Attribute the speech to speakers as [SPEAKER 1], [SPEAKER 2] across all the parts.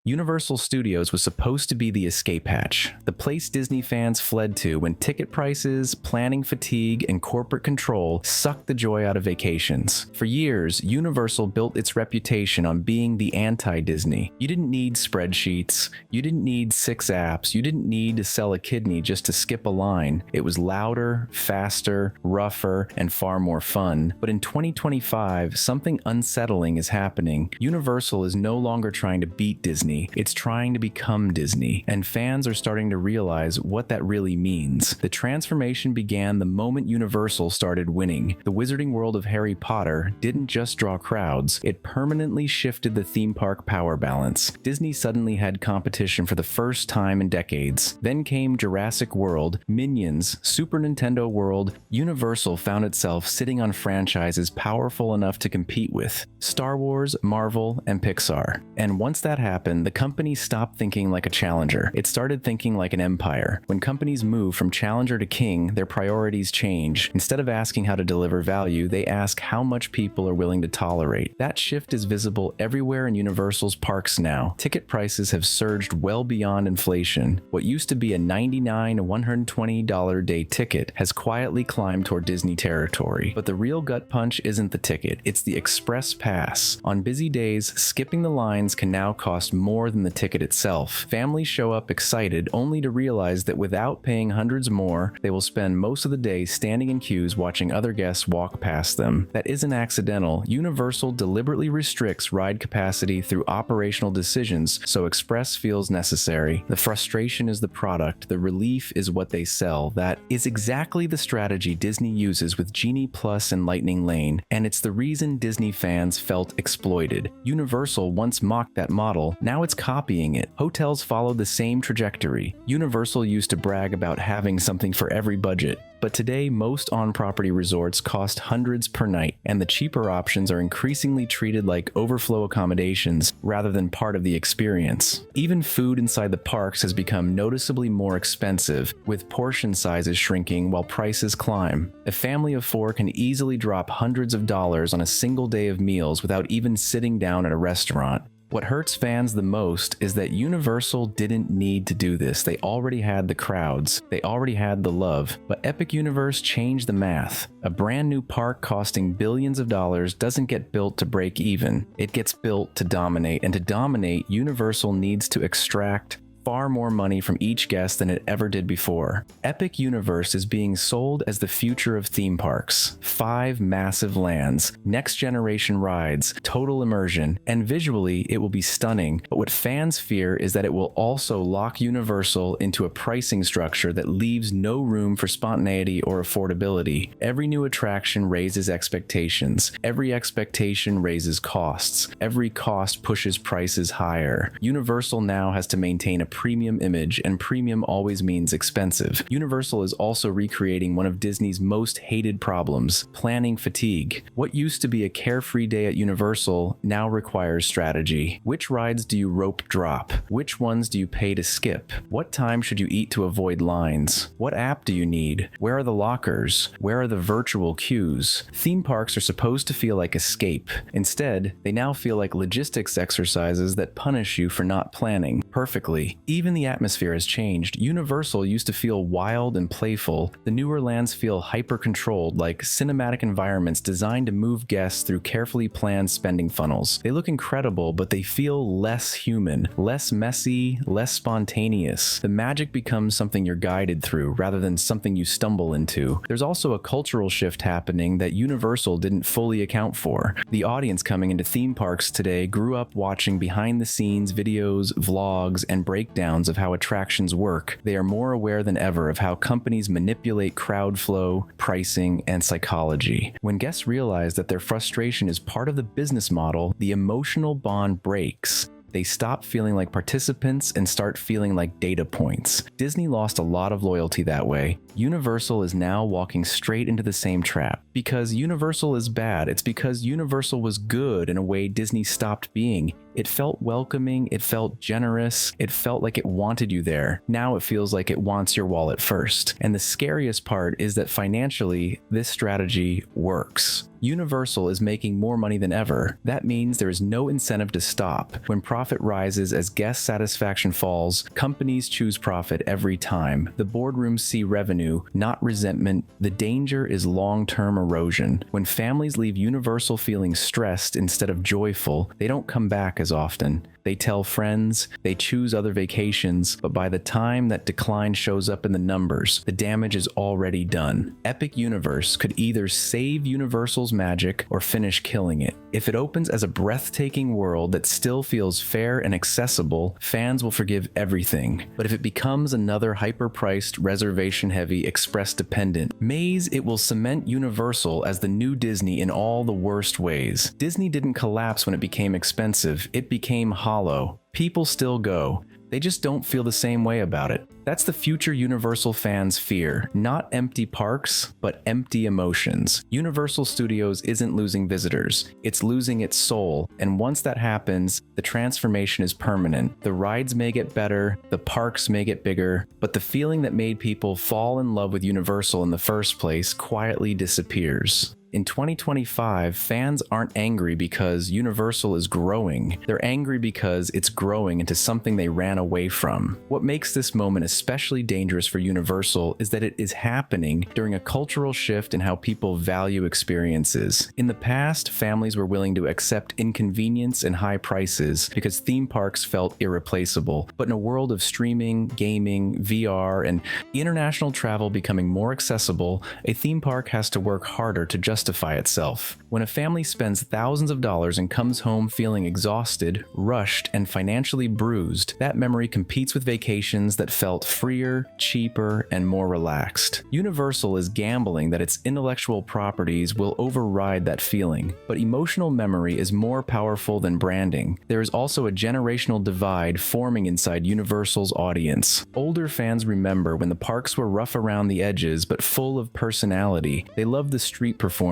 [SPEAKER 1] Universal Studios was supposed to be the escape hatch, the place Disney fans fled to when ticket prices, planning fatigue, and corporate control sucked the joy out of vacations. For years, Universal built its reputation on being the anti-Disney. You didn't need spreadsheets, you didn't need 6 apps, you didn't need to sell a kidney just to skip a line. It was louder, faster, rougher, and far more fun. But in 2025, something unsettling is happening. Universal is no longer trying to beat Disney. It's trying to become Disney, and fans are starting to realize what that really means. The transformation began the moment Universal started winning. The Wizarding World of Harry Potter didn't just draw crowds, it permanently shifted the theme park power balance. Disney suddenly had competition for the first time in decades. Then came Jurassic World, Minions, Super Nintendo World. Universal found itself sitting on franchises powerful enough to compete with Star Wars, Marvel, and Pixar. And once that happened, the company stopped thinking like a challenger. It started thinking like an empire. When companies move from challenger to king, their priorities change. Instead of asking how to deliver value, they ask how much people are willing to tolerate. That shift is visible everywhere in Universal's parks now. Ticket prices have surged well beyond inflation. What used to be a $99 to $120 day ticket has quietly climbed toward Disney territory. But the real gut punch isn't the ticket, it's the express pass. On busy days, skipping the lines can now cost more than the ticket itself. Families show up excited only to realize that without paying hundreds more, they will spend most of the day standing in queues watching other guests walk past them. That isn't accidental. Universal deliberately restricts ride capacity through operational decisions so Express feels necessary. The frustration is the product, the relief is what they sell. That is exactly the strategy Disney uses with Genie Plus and Lightning Lane, and it's the reason Disney fans felt exploited. Universal once mocked that model, now it's copying it. Hotels followed the same trajectory. Universal used to brag about having something for every budget. But today, most on-property resorts cost hundreds per night, and the cheaper options are increasingly treated like overflow accommodations rather than part of the experience. Even food inside the parks has become noticeably more expensive, with portion sizes shrinking while prices climb. A family of 4 can easily drop hundreds of dollars on a single day of meals without even sitting down at a restaurant. What hurts fans the most is that Universal didn't need to do this. They already had the crowds. They already had the love. But Epic Universe changed the math. A brand new park costing billions of dollars doesn't get built to break even. It gets built to dominate. And to dominate, Universal needs to extract far more money from each guest than it ever did before. Epic Universe is being sold as the future of theme parks. 5 massive lands, next-generation rides, total immersion, and visually it will be stunning. But what fans fear is that it will also lock Universal into a pricing structure that leaves no room for spontaneity or affordability. Every new attraction raises expectations. Every expectation raises costs. Every cost pushes prices higher. Universal now has to maintain a premium image, and premium always means expensive. Universal is also recreating one of Disney's most hated problems, planning fatigue. What used to be a carefree day at Universal now requires strategy. Which rides do you rope drop? Which ones do you pay to skip? What time should you eat to avoid lines? What app do you need? Where are the lockers? Where are the virtual queues? Theme parks are supposed to feel like escape. Instead, they now feel like logistics exercises that punish you for not planning perfectly. Even the atmosphere has changed. Universal used to feel wild and playful. The newer lands feel hyper-controlled, like cinematic environments designed to move guests through carefully planned spending funnels. They look incredible, but they feel less human, less messy, less spontaneous. The magic becomes something you're guided through, rather than something you stumble into. There's also a cultural shift happening that Universal didn't fully account for. The audience coming into theme parks today grew up watching behind-the-scenes videos, vlogs, and breakdowns of how attractions work. They are more aware than ever of how companies manipulate crowd flow, pricing, and psychology. When guests realize that their frustration is part of the business model, the emotional bond breaks. They stop feeling like participants and start feeling like data points. Disney lost a lot of loyalty that way. Universal is now walking straight into the same trap. Because Universal is bad, it's because Universal was good in a way Disney stopped being. It felt welcoming, it felt generous, it felt like it wanted you there. Now it feels like it wants your wallet first. And the scariest part is that financially, this strategy works. Universal is making more money than ever. That means there is no incentive to stop. When profit rises as guest satisfaction falls, companies choose profit every time. The boardrooms see revenue, not resentment. The danger is long-term erosion. When families leave Universal feeling stressed instead of joyful, they don't come back as often. They tell friends, they choose other vacations, but by the time that decline shows up in the numbers, the damage is already done. Epic Universe could either save Universal's magic or finish killing it. If it opens as a breathtaking world that still feels fair and accessible, fans will forgive everything. But if it becomes another hyper-priced, reservation-heavy, express-dependent maze, it will cement Universal as the new Disney in all the worst ways. Disney didn't collapse when it became expensive, it became hollow. People still go. They just don't feel the same way about it. That's the future Universal fans fear. Not empty parks, but empty emotions. Universal Studios isn't losing visitors, it's losing its soul. And once that happens, the transformation is permanent. The rides may get better, the parks may get bigger, but the feeling that made people fall in love with Universal in the first place quietly disappears. In 2025, fans aren't angry because Universal is growing. They're angry because it's growing into something they ran away from. What makes this moment especially dangerous for Universal is that it is happening during a cultural shift in how people value experiences. In the past, families were willing to accept inconvenience and high prices because theme parks felt irreplaceable. But in a world of streaming, gaming, VR, and international travel becoming more accessible, a theme park has to work harder to justify itself. When a family spends thousands of dollars and comes home feeling exhausted, rushed, and financially bruised, that memory competes with vacations that felt freer, cheaper, and more relaxed. Universal is gambling that its intellectual properties will override that feeling, but emotional memory is more powerful than branding. There is also a generational divide forming inside Universal's audience. Older fans remember when the parks were rough around the edges but full of personality. They loved the street performers,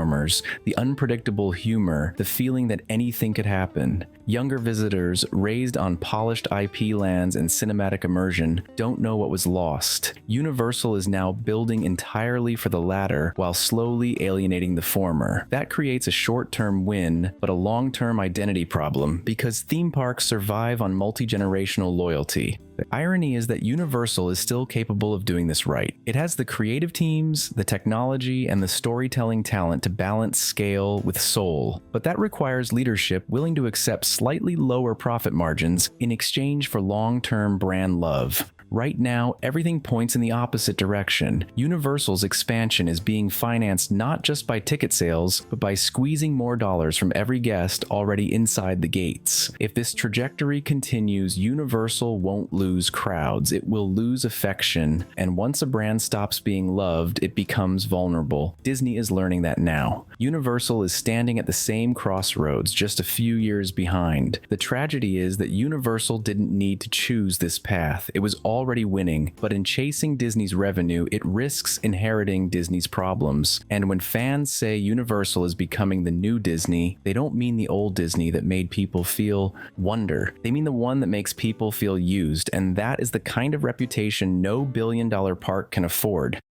[SPEAKER 1] the unpredictable humor, the feeling that anything could happen. Younger visitors, raised on polished IP lands and cinematic immersion, don't know what was lost. Universal is now building entirely for the latter while slowly alienating the former. That creates a short-term win, but a long-term identity problem, because theme parks survive on multi-generational loyalty. The irony is that Universal is still capable of doing this right. It has the creative teams, the technology, and the storytelling talent to balance scale with soul. But that requires leadership willing to accept slightly lower profit margins in exchange for long-term brand love. Right now, everything points in the opposite direction. Universal's expansion is being financed not just by ticket sales, but by squeezing more dollars from every guest already inside the gates. If this trajectory continues, Universal won't lose crowds, it will lose affection, and once a brand stops being loved, it becomes vulnerable. Disney is learning that now. Universal is standing at the same crossroads, just a few years behind. The tragedy is that Universal didn't need to choose this path. It was already winning, but in chasing Disney's revenue, it risks inheriting Disney's problems. And when fans say Universal is becoming the new Disney, they don't mean the old Disney that made people feel wonder. They mean the one that makes people feel used, and that is the kind of reputation no billion-dollar park can afford.